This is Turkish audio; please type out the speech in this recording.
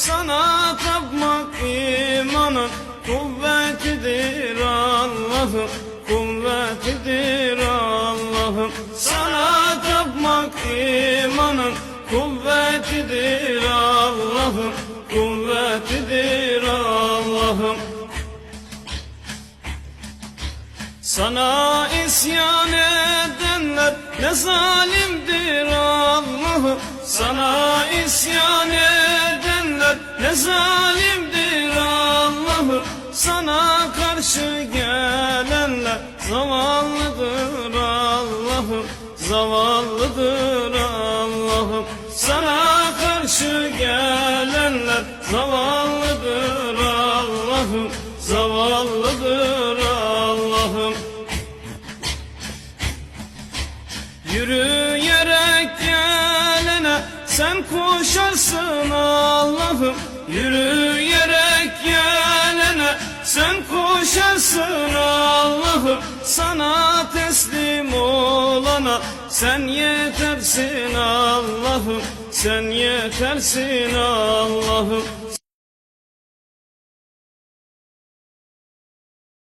sana tapmak imanın kuvvetidir Allah'ım, kuvvetidir Allah'ım. Sana tapmak imanın kuvvetidir Allah'ım, kuvvetidir Allah'ım. Sana isyan edenler ne zalimdir Allah'ım. Sana isyan edenler ne zalimdir Allah'ım. Sana karşı gelenler zavallıdır Allah'ım, zavallıdır Allah'ım. Sana karşı gelenler zavallıdır Allah'ım, zavallıdır Allah'ım. Yürüyerek gelene sen koşarsın Allah'ım. Yürüyerek gelene sen koşarsın Allah'ım. Sana teslim olana sen yetersin Allah'ım, sen yetersin Allah'ım.